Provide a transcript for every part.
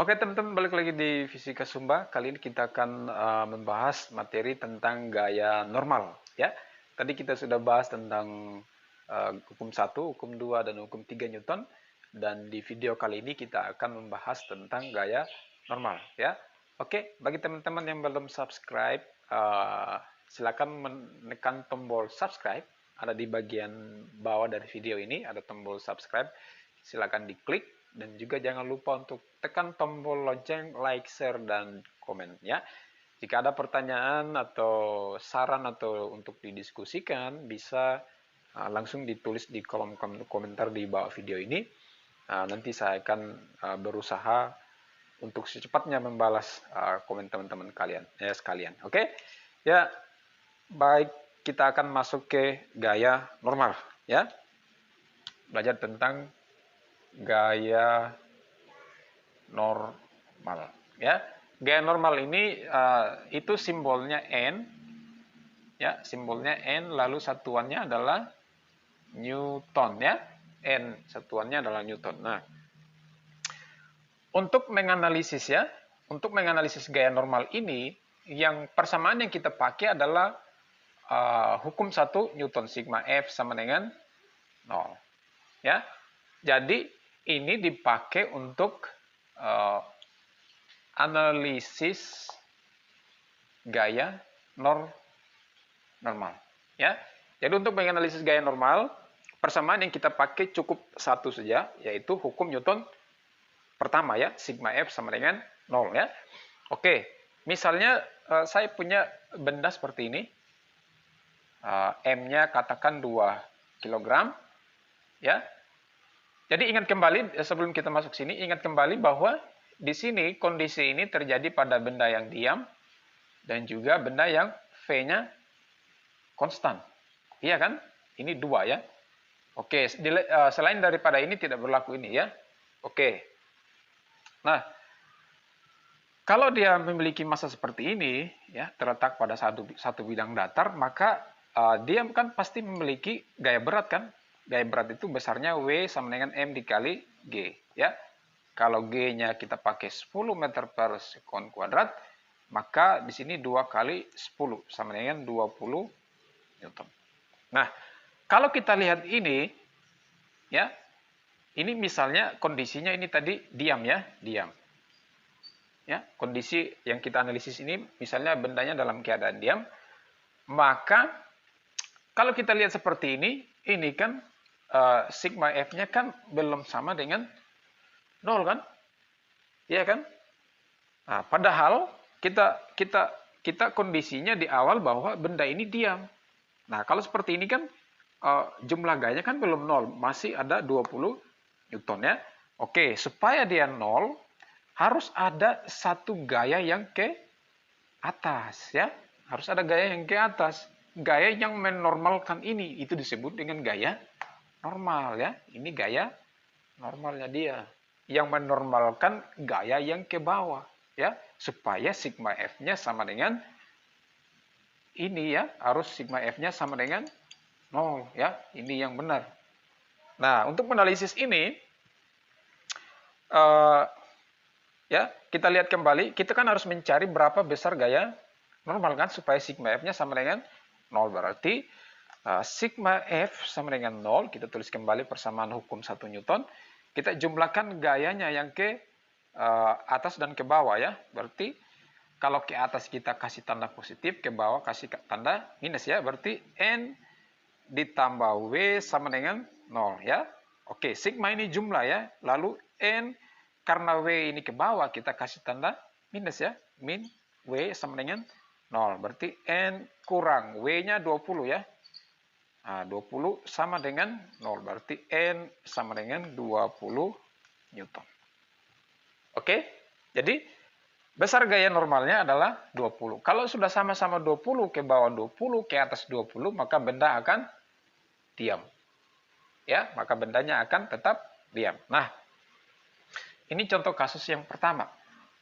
Oke teman-teman, balik lagi di Fisika Sumba. Kali ini kita akan membahas materi tentang gaya normal, ya. Tadi kita sudah bahas tentang hukum 1, hukum 2, dan hukum 3 Newton. Dan di video kali ini kita akan membahas tentang gaya normal, ya. Oke, bagi teman-teman yang belum subscribe, silakan menekan tombol subscribe. Ada di bagian bawah dari video ini, ada tombol subscribe. Silakan diklik. Dan juga jangan lupa untuk tekan tombol lonceng, like, share, dan komen ya. Jika ada pertanyaan atau saran atau untuk didiskusikan, bisa langsung ditulis di kolom komentar di bawah video ini. Nanti saya akan berusaha untuk secepatnya membalas komen teman-teman kalian sekalian. Oke? Ya, baik, kita akan masuk ke gaya normal ya. Belajar tentang gaya normal ya. Gaya normal ini itu simbolnya N ya, simbolnya N, lalu satuannya adalah Newton ya. N satuannya adalah Newton. Nah, untuk menganalisis ya, untuk menganalisis gaya normal ini, yang persamaan yang kita pakai adalah hukum 1 Newton, sigma F sama dengan 0 ya. Jadi ini dipakai untuk analisis gaya normal ya. Jadi untuk menganalisis gaya normal, persamaan yang kita pakai cukup satu saja, yaitu hukum Newton pertama ya, sigma F sama dengan 0 ya. Oke, misalnya saya punya benda seperti ini, M-nya katakan 2 kg ya. Jadi ingat kembali, sebelum kita masuk sini, ingat kembali bahwa di sini kondisi ini terjadi pada benda yang diam dan juga benda yang V-nya konstan. Iya kan? Ini 2 ya. Oke, selain daripada ini tidak berlaku ini ya. Oke. Nah, kalau dia memiliki massa seperti ini ya, terletak pada satu bidang datar, maka dia kan pasti memiliki gaya berat kan? Gaya berat itu besarnya W sama dengan M dikali G ya. Kalau G-nya kita pakai 10 meter per sekon kuadrat, maka di sini 2 kali 10 sama dengan 20 Newton. Nah, kalau kita lihat ini ya, ini misalnya kondisinya ini tadi diam ya, diam. Ya, kondisi yang kita analisis ini misalnya bendanya dalam keadaan diam, maka kalau kita lihat seperti ini kan sigma F-nya kan belum sama dengan 0 kan? Iya kan? Nah, padahal kita kondisinya di awal bahwa benda ini diam. Nah, kalau seperti ini kan jumlah gayanya kan belum 0, masih ada 20 Newton ya. Oke, supaya dia 0, harus ada satu gaya yang ke atas ya. Harus ada gaya yang ke atas. Gaya yang menormalkan ini, itu disebut dengan gaya normal ya. Ini gaya normalnya dia yang menormalkan gaya yang ke bawah ya, supaya sigma F-nya sama dengan ini ya, harus sigma F-nya sama dengan 0 ya. Ini yang benar. Nah, untuk menganalisis ini ya, kita lihat kembali, kita kan harus mencari berapa besar gaya normal kan, supaya sigma F-nya sama dengan 0. Berarti sigma F sama dengan 0, kita tulis kembali persamaan hukum 1 Newton, kita jumlahkan gayanya yang ke atas dan ke bawah ya. Berarti kalau ke atas kita kasih tanda positif, ke bawah kasih tanda minus ya. Berarti N ditambah W sama dengan 0 ya. Oke, sigma ini jumlah ya. Lalu N, karena W ini ke bawah, kita kasih tanda minus ya. Min W sama dengan 0. Berarti N kurang W-nya 20 ya. Nah, 20 sama dengan 0. Berarti N sama dengan 20 Newton. Oke, jadi besar gaya normalnya adalah 20. Kalau sudah sama-sama 20, ke bawah 20, ke atas 20, maka benda akan diam. Ya, maka bendanya akan tetap diam. Nah, ini contoh kasus yang pertama.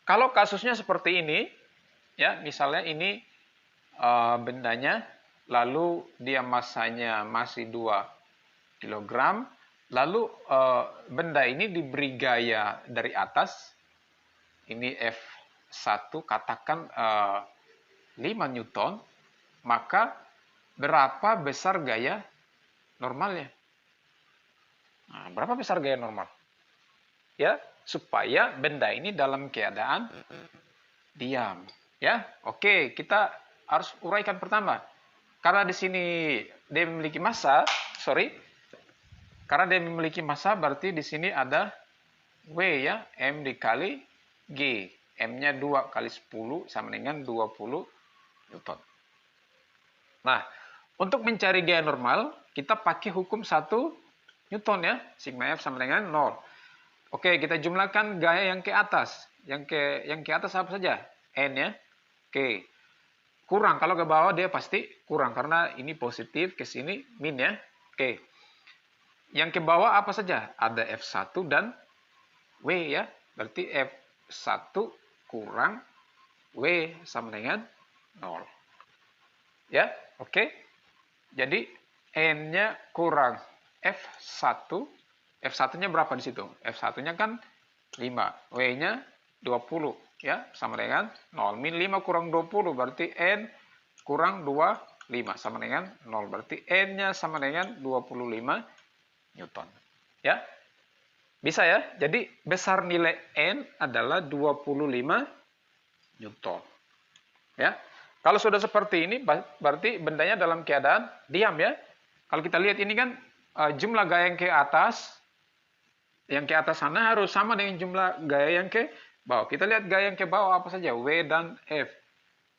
Kalau kasusnya seperti ini, ya, misalnya ini bendanya, lalu dia massanya masih 2 kg, lalu benda ini diberi gaya dari atas, ini F1 katakan 5 Newton, maka berapa besar gaya normalnya? Nah, berapa besar gaya normal? Ya, supaya benda ini dalam keadaan diam. Ya, oke, kita harus uraikan pertama. Karena di sini dia memiliki massa, karena dia memiliki massa berarti di sini ada W ya, M dikali G. M-nya 2 kali 10 sama dengan 20 Newton. Nah, untuk mencari gaya normal, kita pakai hukum 1 Newton ya. Sigma F sama dengan 0. Oke, kita jumlahkan gaya yang ke atas. Yang ke atas apa saja? N ya. Oke. Kurang, kalau ke bawah dia pasti kurang. Karena ini positif, ke sini min ya. Oke. Yang ke bawah apa saja? Ada F1 dan W ya. Berarti F1 kurang W sama dengan 0. Ya, oke. Jadi N-nya kurang F1. F1-nya berapa di situ? F1-nya kan 5. W-nya 20. Ya, sama dengan 0. Min 5 kurang 20 berarti N kurang 25 sama dengan 0. Berarti N-nya sama dengan 25 Newton. Ya. Bisa ya? Jadi besar nilai N adalah 25 Newton. Ya. Kalau sudah seperti ini berarti bendanya dalam keadaan diam ya. Kalau kita lihat ini kan jumlah gaya yang ke atas sana harus sama dengan jumlah gaya yang ke bawah. Kita lihat gaya yang ke bawah apa saja? W dan F.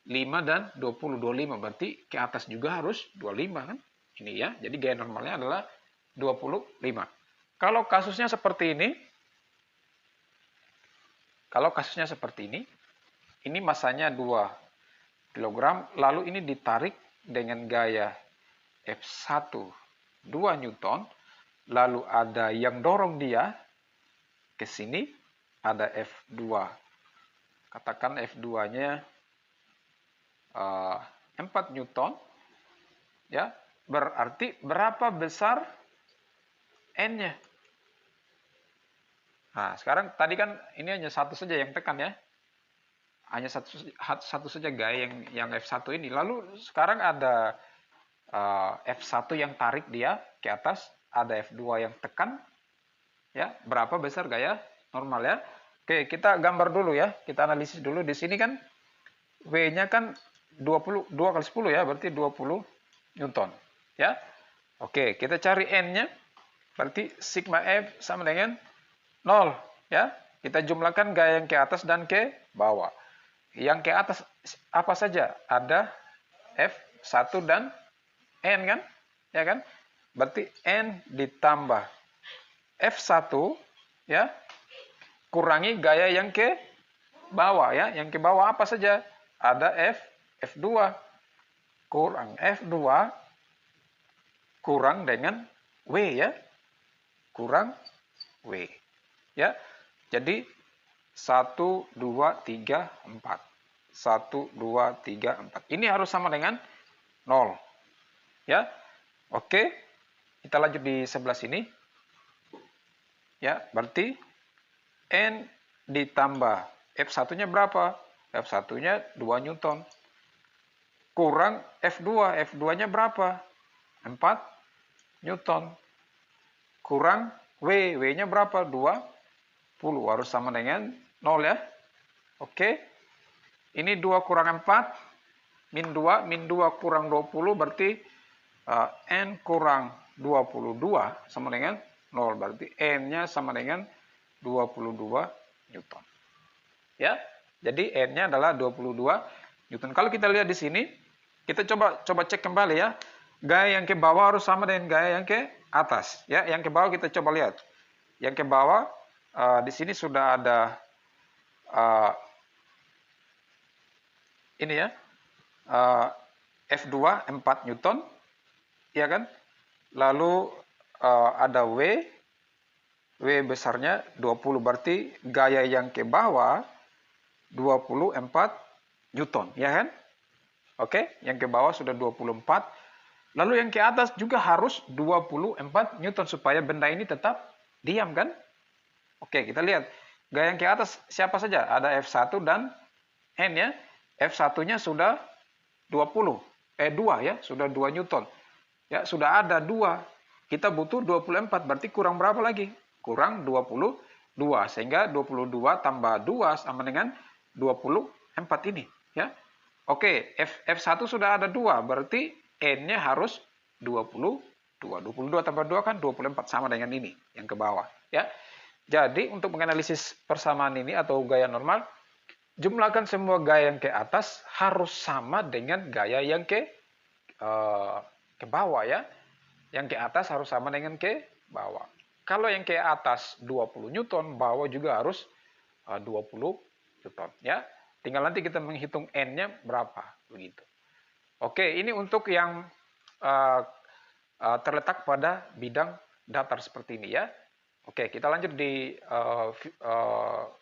5 dan 20, 25. Berarti ke atas juga harus 25 kan? Ini ya. Jadi gaya normalnya adalah 25. Kalau kasusnya seperti ini massanya 2 kg, lalu ini ditarik dengan gaya F1 2 Newton, lalu ada yang dorong dia ke sini, ada F2. Katakan F2-nya 4 Newton, ya, berarti berapa besar N-nya? Nah, sekarang tadi kan ini hanya satu saja yang tekan ya. Hanya satu saja gaya yang F1 ini. Lalu sekarang ada F1 yang tarik dia ke atas, ada F2 yang tekan. Ya, berapa besar gaya normal ya? Oke, kita gambar dulu ya. Kita analisis dulu. Di sini kan W-nya kan 2 kali 10 ya, berarti 20 Newton. Ya. Oke, kita cari N-nya. Berarti sigma F sama dengan 0 ya. Kita jumlahkan gaya yang ke atas dan ke bawah. Yang ke atas apa saja? Ada F1 dan N kan? Ya kan? Berarti N ditambah F1 ya, kurangi gaya yang ke bawah ya. Yang ke bawah apa saja? Ada F2 kurang F2 kurang dengan W ya. Kurang W. Ya. Jadi 1, 2, 3, 4. 1, 2, 3, 4. Ini harus sama dengan 0. Ya. Oke. Kita lanjut di sebelah sini. Ya, berarti N ditambah F1-nya berapa? F1-nya 2 Newton. Kurang F2. F2-nya berapa? 4 Newton. Kurang W. W-nya berapa? 20. Harus sama dengan 0 ya. Oke. Ini 2 kurang 4. Min 2. Min 2 kurang 20. Berarti N kurang 22 sama dengan 0. Berarti N-nya sama dengan 22 Newton. Ya. Jadi N-nya adalah 22 Newton. Kalau kita lihat di sini, kita coba cek kembali ya. Gaya yang ke bawah harus sama dengan gaya yang ke atas. Ya, yang ke bawah kita coba lihat. Yang ke bawah di sini sudah ada ini ya. F2 4 Newton. Ya kan? Lalu ada W. W besarnya 20, berarti gaya yang ke bawah 24 Newton, ya kan? Oke, yang ke bawah sudah 24. Lalu yang ke atas juga harus 24 Newton supaya benda ini tetap diam kan? Oke, kita lihat. Gaya yang ke atas siapa saja? Ada F1 dan N ya. F1-nya sudah 2 ya, sudah 2 Newton. Ya, sudah ada 2. Kita butuh 24, berarti kurang berapa lagi? Kurang 22, sehingga 22 tambah 2 sama dengan 24 ini, ya. Oke, F1 sudah ada 2, berarti N-nya harus 22. 22 tambah 2 kan 24, sama dengan ini, yang ke bawah, ya. Jadi, untuk menganalisis persamaan ini atau gaya normal, jumlahkan semua gaya yang ke atas harus sama dengan gaya yang ke bawah ya. Yang ke atas harus sama dengan ke bawah. Kalau yang ke atas 20 Newton, bawah juga harus 20 Newton ya. Tinggal nanti kita menghitung N-nya berapa begitu. Oke, ini untuk yang terletak pada bidang datar seperti ini ya. Oke, kita lanjut di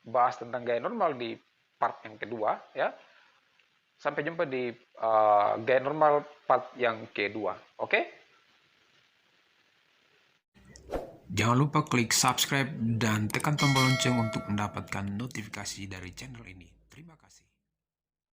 bahas tentang gaya normal di part yang kedua ya. Sampai jumpa di gaya normal part yang kedua. Oke? Jangan lupa klik subscribe dan tekan tombol lonceng untuk mendapatkan notifikasi dari channel ini. Terima kasih.